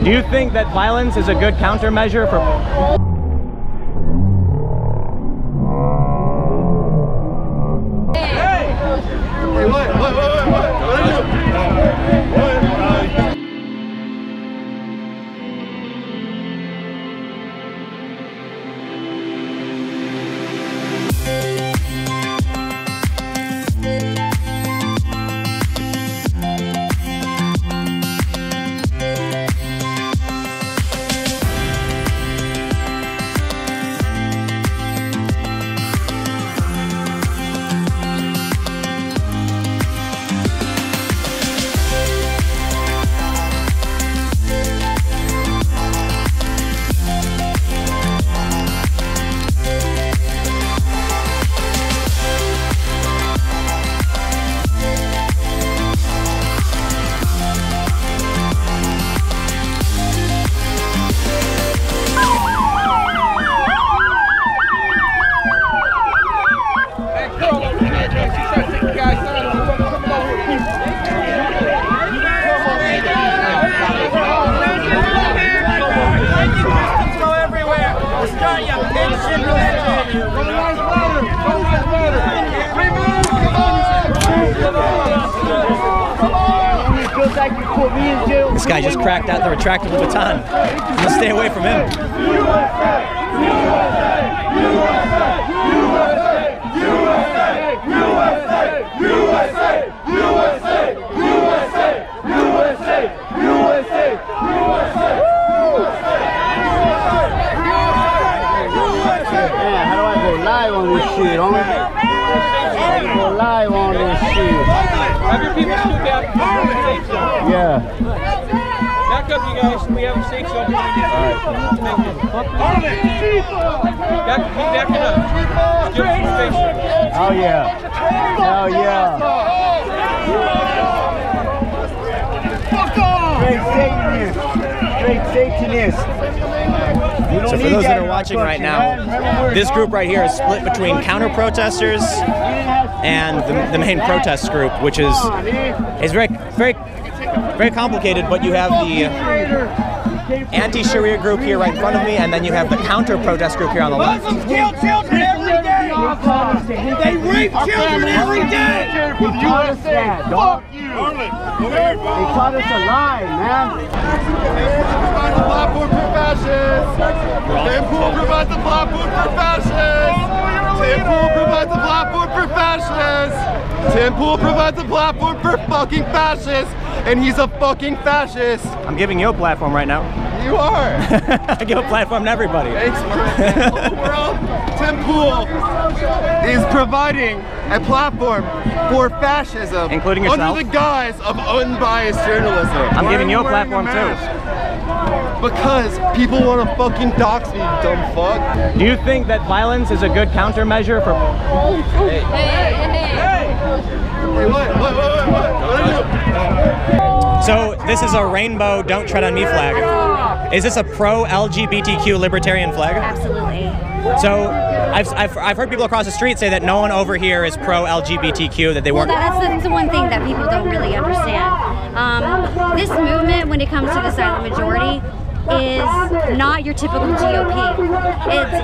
Do you think that violence is a good countermeasure for... This guy just cracked out the retractable baton. I'm gonna stay away from him. How do I go live on this shit, homie? How do I go live on this shit? Have your people shoot down. Yeah. Back up, you guys. We have a safe zone. Backing up. Give us some space. Oh yeah. Oh yeah. Straight Satanist. So for those that are watching right now, this group right here is split between counter-protesters and the main protest group, which is very complicated, but you have the anti-sharia group here right in front of me, and then you have the counter-protest group here on the left. Muslims kill children every day! They rape children every day! They taught us that, dog. They taught us a lie, man. Provide the platform for fascists. Tim Pool provides the platform for fascists. Tim Pool provides the platform for fascists. Tim Pool provides the platform for fucking fascists, and he's a fucking fascist. I'm giving you a platform right now. You are. I give a platform to everybody. Thanks, man. World. Tim Pool is providing a platform for fascism, including yourself, under the guise of unbiased journalism. I'm giving you a platform too. Because people want to fucking dox me, you dumb fuck. Do you think that violence is a good countermeasure for... Hey, what are you? So this is a rainbow "Don't Tread on Me" flag. Is this a pro-LGBTQ libertarian flag? Absolutely. So I've heard people across the street say that no one over here is pro-LGBTQ, that they weren't. Well, that's the one thing that people don't really understand. This movement, when it comes to the silent majority, is not your typical GOP.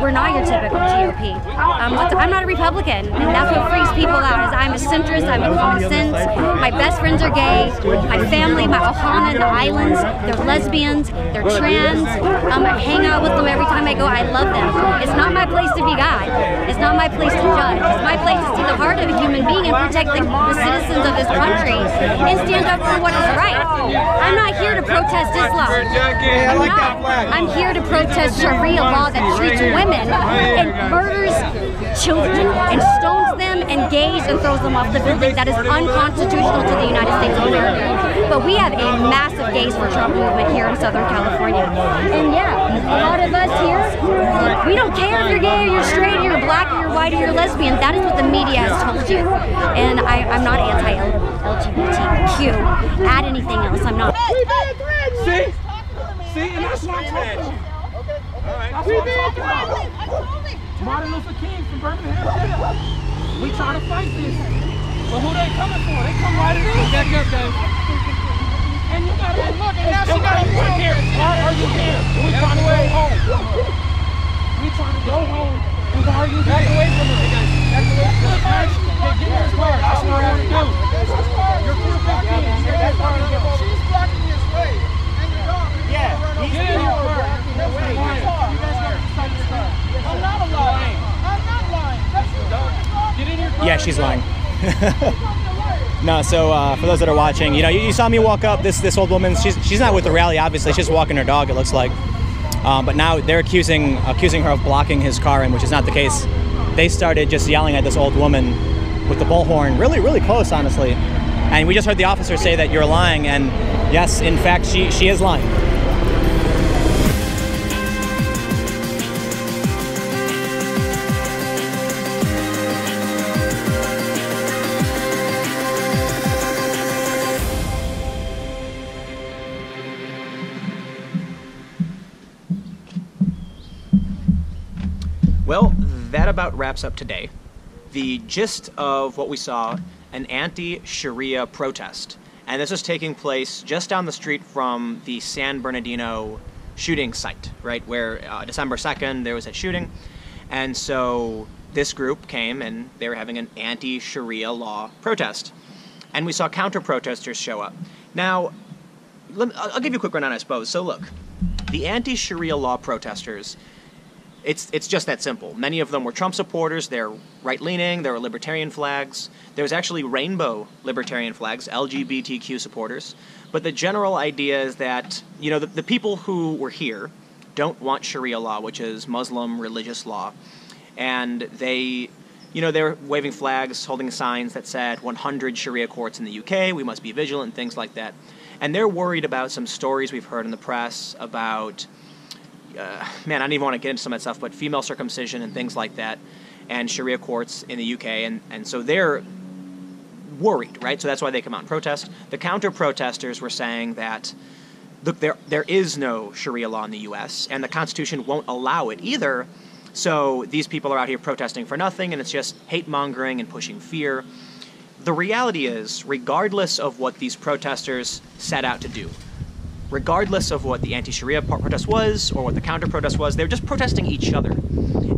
We're not your typical GOP. I'm not a Republican, and that's what freaks people out. Is I'm a centrist, I'm a common sense. My best friends are gay. My family, my ohana in the islands, they're lesbians, they're trans. I hang out with them every time I go. I love them. It's not my place to be God. It's not my place to judge. It's my place to see the heart of a human being and protect the citizens of this country and stand up for what is right. I'm not here to protest Islam. I'm here to protest Sharia law that treats women and murders children and stones them and gays and throws them off the building. That is unconstitutional to the United States of America. But we have a massive gays for Trump movement here in Southern California. And yeah, a lot of us here, we don't care if you're gay or you're straight or you're black or you're white or you're lesbian. That is what the media has told you. And I'm not anti-LGBTQ. Add anything else, I'm not. See? See, and that's what I'm talking about. That's what I'm talking about. Martin Luther King from Birmingham jail. We try to fight this. But who they coming for? They come right in. Back up, guys. And you gotta look, and now she got a point here. she's lying. No, so for those that are watching, you know, you saw me walk up. This old woman, she's not with the rally, obviously. She's walking her dog, it looks like. But now they're accusing her of blocking his car in, which is not the case. They started just yelling at this old woman with the bullhorn, really, really close, honestly. And we just heard the officer say that you're lying, and yes, in fact, she is lying. Well, that about wraps up today. The gist of what we saw, an anti-sharia protest. And this was taking place just down the street from the San Bernardino shooting site, right, where December 2nd there was a shooting. And so this group came and they were having an anti-sharia law protest. And we saw counter-protesters show up. Now, I'll give you a quick rundown, I suppose. So look, the anti-sharia law protesters, it's just that simple. Many of them were Trump supporters. They're right-leaning. There were libertarian flags. There's actually rainbow libertarian flags, LGBTQ supporters. But the general idea is that, you know, the people who were here don't want Sharia law, which is Muslim religious law. And they, you know, they're waving flags, holding signs that said 100 Sharia courts in the UK, we must be vigilant, and things like that. And they're worried about some stories we've heard in the press about man, I don't even want to get into some of that stuff, but female circumcision and things like that, and Sharia courts in the UK, and so they're worried, right? So that's why they come out and protest. The counter-protesters were saying that, look, there is no Sharia law in the US, and the Constitution won't allow it either, so these people are out here protesting for nothing, and it's just hate-mongering and pushing fear. The reality is, regardless of what these protesters set out to do, regardless of what the anti-Sharia protest was or what the counter-protest was, they were just protesting each other.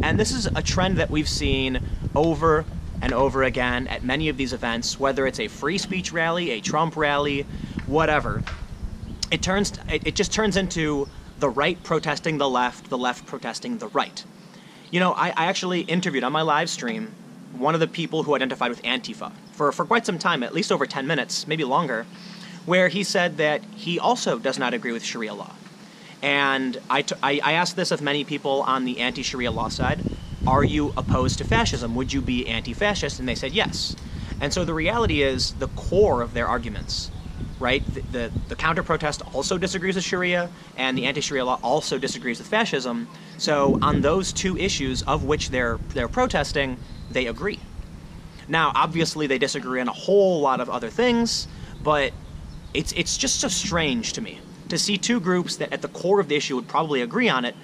And this is a trend that we've seen over and over again at many of these events, whether it's a free speech rally, a Trump rally, whatever. It just turns into the right protesting the left protesting the right. You know, I actually interviewed on my live stream one of the people who identified with Antifa for quite some time, at least over 10 minutes, maybe longer, where he said that he also does not agree with Sharia law. And I asked this of many people on the anti-Sharia law side, are you opposed to fascism? Would you be anti-fascist? And they said yes. And so the reality is the core of their arguments, right? The counter-protest also disagrees with Sharia, and the anti-Sharia law also disagrees with fascism. So on those two issues of which they're protesting, they agree. Now, obviously, they disagree on a whole lot of other things, but it's just so strange to me to see two groups that at the core of the issue would probably agree on it,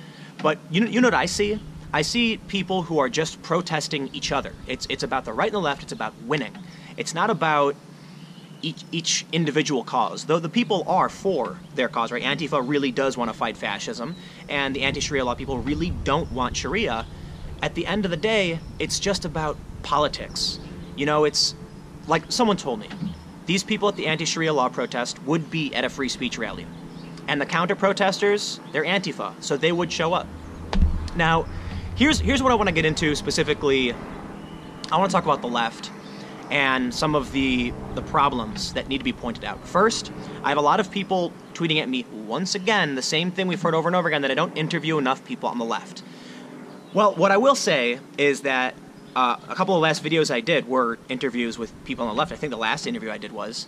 but you know what I see? I see people who are just protesting each other. It's about the right and the left, it's about winning. It's not about each individual cause, though the people are for their cause, right? Antifa really does want to fight fascism, and the anti-Sharia law people really don't want Sharia. At the end of the day, it's just about politics. You know, it's like someone told me, these people at the anti-Sharia law protest would be at a free speech rally. And the counter-protesters, they're Antifa, so they would show up. Now, here's what I want to get into specifically. I want to talk about the left and some of the problems that need to be pointed out. First, I have a lot of people tweeting at me, once again, the same thing we've heard over and over again, that I don't interview enough people on the left. Well, what I will say is that a couple of last videos I did were interviews with people on the left. I think the last interview I did was.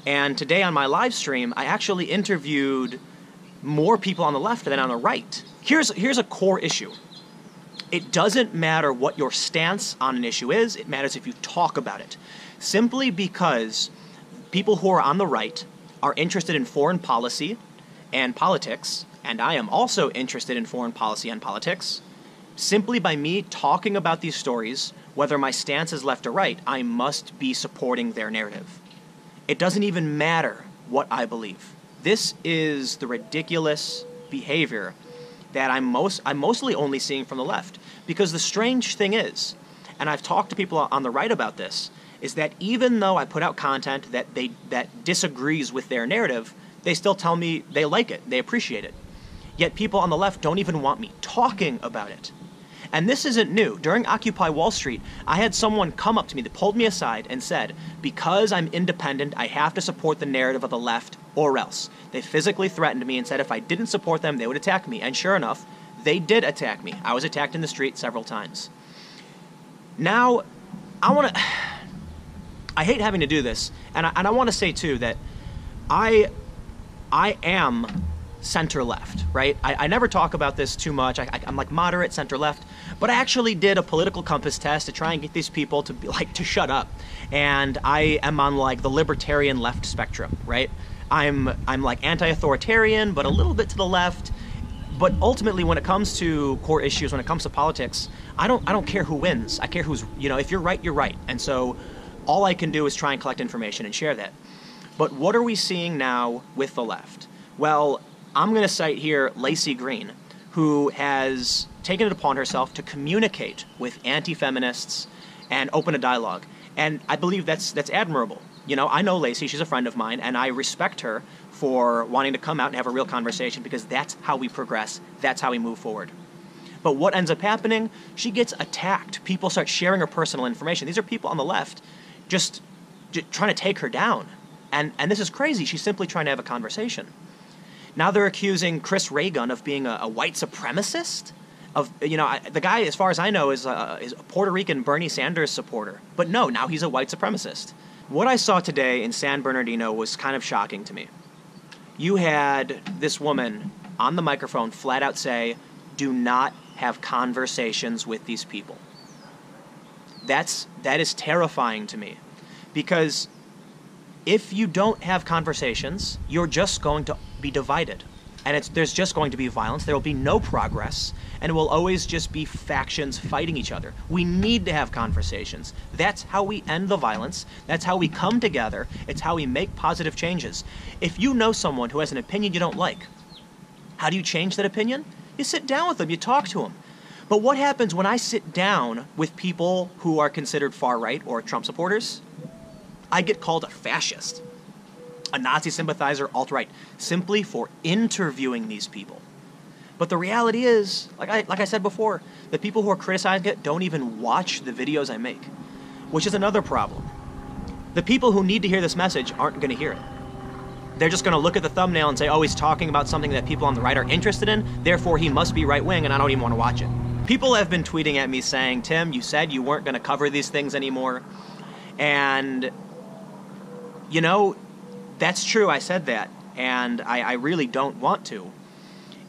And today on my live stream, I actually interviewed more people on the left than on the right. Here's a core issue. It doesn't matter what your stance on an issue is. It matters if you talk about it. Simply because people who are on the right are interested in foreign policy and politics, and I am also interested in foreign policy and politics, simply by me talking about these stories, whether my stance is left or right, I must be supporting their narrative. It doesn't even matter what I believe. This is the ridiculous behavior that I'm mostly only seeing from the left. Because the strange thing is, and I've talked to people on the right about this, is that even though I put out content that disagrees with their narrative, they still tell me they like it, they appreciate it. Yet people on the left don't even want me talking about it. And this isn't new. During Occupy Wall Street, I had someone come up to me that pulled me aside and said, because I'm independent, I have to support the narrative of the left or else. They physically threatened me and said if I didn't support them, they would attack me. And sure enough, they did attack me. I was attacked in the street several times. Now, I hate having to do this, and I want to say too that I am center-left, right? I never talk about this too much. I'm like moderate center-left, but I actually did a political compass test to try and get these people to be like to shut up. And I am on like the libertarian left spectrum, right? I'm like anti-authoritarian, but a little bit to the left. But ultimately, when it comes to core issues, when it comes to politics, I don't care who wins. I care who's, you know, if you're right, you're right. And so all I can do is try and collect information and share that. But what are we seeing now with the left? Well, I'm going to cite here Lacey Green, who has taken it upon herself to communicate with anti-feminists and open a dialogue. And I believe that's admirable. You know, I know Lacey, she's a friend of mine, and I respect her for wanting to come out and have a real conversation because that's how we progress, that's how we move forward. But what ends up happening, she gets attacked. People start sharing her personal information. These are people on the left just trying to take her down. And this is crazy. She's simply trying to have a conversation. Now they're accusing Chris Reagan of being a white supremacist. The guy, as far as I know, is a Puerto Rican Bernie Sanders supporter. But no, now he's a white supremacist. What I saw today in San Bernardino was kind of shocking to me. You had this woman on the microphone flat out say, do not have conversations with these people. That is terrifying to me. Because if you don't have conversations, you're just going to be divided. And there's just going to be violence. There will be no progress. And it will always just be factions fighting each other. We need to have conversations. That's how we end the violence. That's how we come together. It's how we make positive changes. If you know someone who has an opinion you don't like, how do you change that opinion? You sit down with them. You talk to them. But what happens when I sit down with people who are considered far-right or Trump supporters? I get called a fascist, a Nazi sympathizer, alt-right, simply for interviewing these people. But the reality is, like I said before, the people who are criticizing it don't even watch the videos I make, which is another problem. The people who need to hear this message aren't going to hear it. They're just going to look at the thumbnail and say, oh, he's talking about something that people on the right are interested in, therefore he must be right-wing and I don't even want to watch it. People have been tweeting at me saying, Tim, you said you weren't going to cover these things anymore. And, you know, that's true, I said that, and I really don't want to.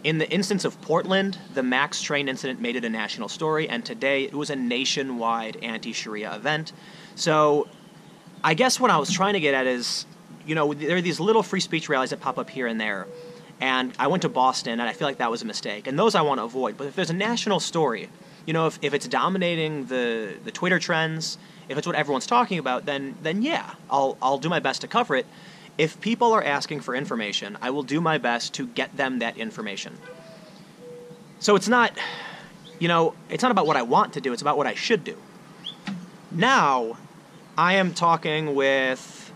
In the instance of Portland, the Max train incident made it a national story, and today it was a nationwide anti-Sharia event. So I guess what I was trying to get at is, you know, there are these little free speech rallies that pop up here and there, and I went to Boston, and I feel like that was a mistake, and those I want to avoid. But if there's a national story, you know, if it's dominating the Twitter trends, if it's what everyone's talking about, then yeah, I'll do my best to cover it. If people are asking for information, I will do my best to get them that information. So it's not, you know, it's not about what I want to do, it's about what I should do. Now, I am talking with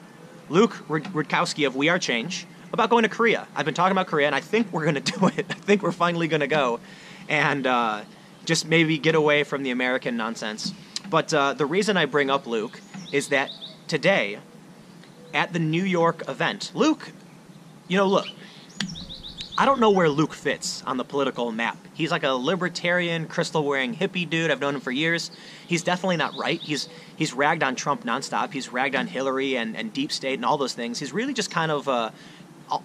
Luke Rudkowski of We Are Change about going to Korea. I've been talking about Korea, and I think we're going to do it. I think we're finally going to go and just maybe get away from the American nonsense. But the reason I bring up Luke is that today, at the New York event, Luke, you know, look, I don't know where Luke fits on the political map. He's like a libertarian, crystal-wearing hippie dude. I've known him for years. He's definitely not right. He's ragged on Trump nonstop. He's ragged on Hillary and Deep State and all those things. He's really just kind of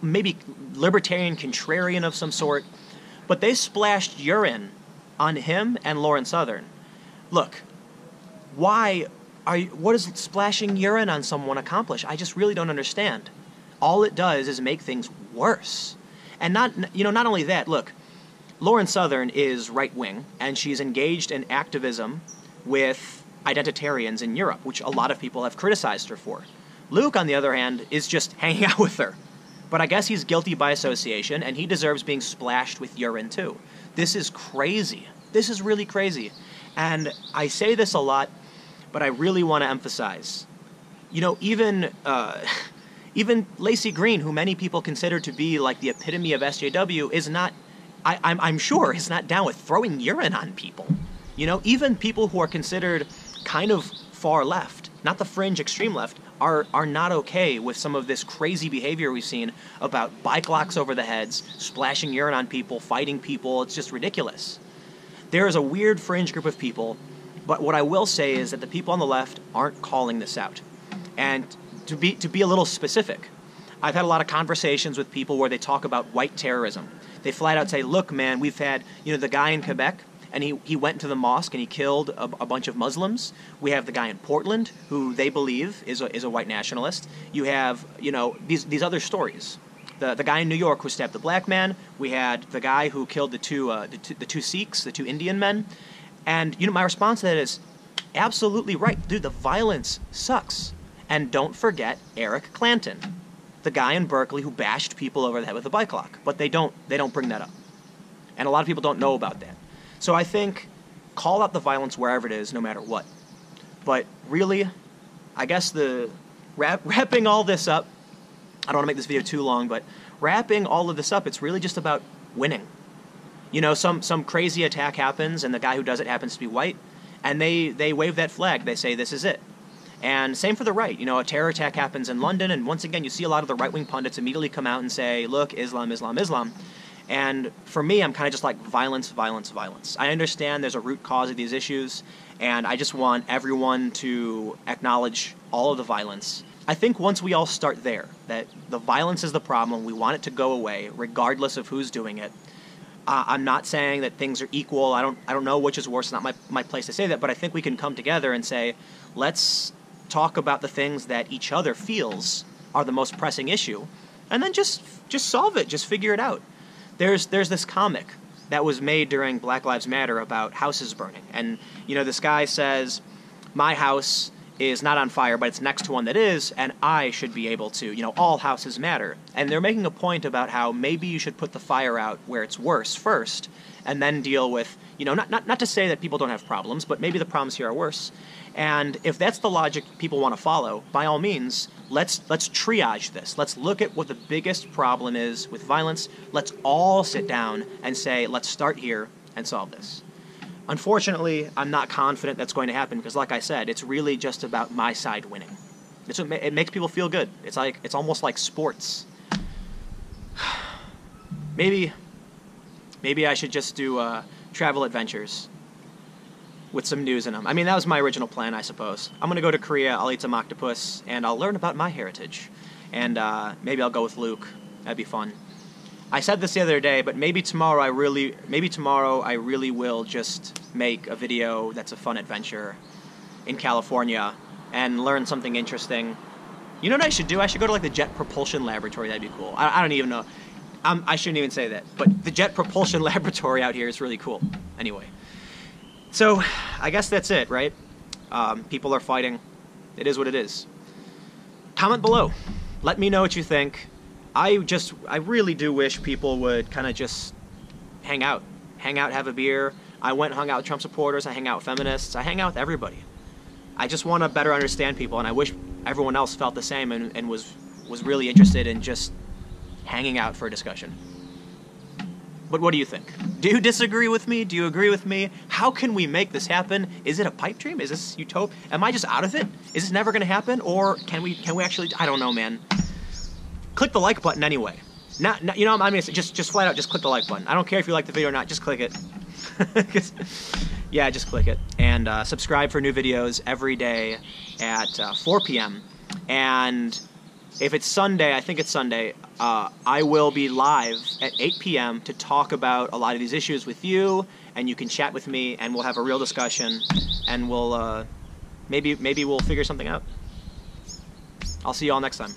maybe libertarian contrarian of some sort. But they splashed urine on him and Lauren Southern. Look, what does splashing urine on someone accomplish? I just really don't understand. All it does is make things worse. And not only that, look, Lauren Southern is right-wing, and she's engaged in activism with identitarians in Europe, which a lot of people have criticized her for. Luke, on the other hand, is just hanging out with her. But I guess he's guilty by association, and he deserves being splashed with urine too. This is crazy. This is really crazy. And I say this a lot, but I really want to emphasize, you know, even Lacey Green, who many people consider to be like the epitome of SJW, is not, I'm sure, is not down with throwing urine on people. You know, even people who are considered kind of far left, not the fringe extreme left, are not okay with some of this crazy behavior we've seen about bike locks over the heads, splashing urine on people, fighting people. It's just ridiculous. There is a weird fringe group of people, but what I will say is that the people on the left aren't calling this out. And to be a little specific, I've had a lot of conversations with people where they talk about white terrorism. They flat out say, look, man, we've had, you know, the guy in Quebec, and he went into the mosque and he killed a bunch of Muslims. We have the guy in Portland, who they believe is a white nationalist. You have, you know, these other stories. The guy in New York who stabbed the black man. We had the guy who killed the two Sikhs, the two Indian men. And, you know, my response to that is, absolutely right. Dude, the violence sucks. And don't forget Eric Clanton, the guy in Berkeley who bashed people over the head with a bike lock. But they don't bring that up. And a lot of people don't know about that. So I think call out the violence wherever it is, no matter what. But really, I guess wrapping all this up, I don't want to make this video too long, but wrapping all of this up, it's really just about winning. You know, some crazy attack happens, and the guy who does it happens to be white, and they wave that flag. They say, this is it. And same for the right. You know, a terror attack happens in London, and once again, you see a lot of the right-wing pundits immediately come out and say, look, Islam, Islam, Islam. And for me, I'm kind of just like violence, violence, violence. I understand there's a root cause of these issues, and I just want everyone to acknowledge all of the violence. I think once we all start there, that the violence is the problem, we want it to go away, regardless of who's doing it. I'm not saying that things are equal. I don't know which is worse. It's not my place to say that, but I think we can come together and say, let's talk about the things that each other feels are the most pressing issue, and then just solve it, just figure it out. There's this comic that was made during Black Lives Matter about houses burning. And, you know, this guy says, my house is not on fire, but it's next to one that is, and I should be able to, you know, all houses matter. And they're making a point about how maybe you should put the fire out where it's worse first, and then deal with, you know, not to say that people don't have problems, but maybe the problems here are worse. And if that's the logic people want to follow, by all means, let's triage this. Let's look at what the biggest problem is with violence. Let's all sit down and say, let's start here and solve this. Unfortunately, I'm not confident that's going to happen because, like I said, it's really just about my side winning. It makes people feel good. It's almost like sports. Maybe I should just do travel adventures with some news in them. I mean, that was my original plan, I suppose. I'm going to go to Korea, I'll eat some octopus, and I'll learn about my heritage. And maybe I'll go with Luke. That'd be fun. I said this the other day, but maybe tomorrow I really will just make a video that's a fun adventure in California and learn something interesting. You know what I should do? I should go to like the Jet Propulsion Laboratory. That'd be cool. I don't even know. I shouldn't even say that, but the Jet Propulsion Laboratory out here is really cool. Anyway. So, I guess that's it, right? People are fighting. It is what it is. Comment below. Let me know what you think. I really do wish people would kind of just hang out. Hang out, have a beer. I went and hung out with Trump supporters. I hang out with feminists. I hang out with everybody. I just want to better understand people, and I wish everyone else felt the same and was really interested in just hanging out for a discussion. But what do you think? Do you disagree with me? Do you agree with me? How can we make this happen? Is it a pipe dream? Is this utopia? Am I just out of it? Is this never going to happen? Or can we actually? I don't know, man. Click the like button anyway. Not, you know, I'm gonna say just flat out, just click the like button. I don't care if you like the video or not. Just click it. Yeah, just click it. And subscribe for new videos every day at 4 p.m. And if it's Sunday, I think it's Sunday, I will be live at 8 p.m. to talk about a lot of these issues with you, and you can chat with me, and we'll have a real discussion, and we'll maybe we'll figure something out. I'll see you all next time.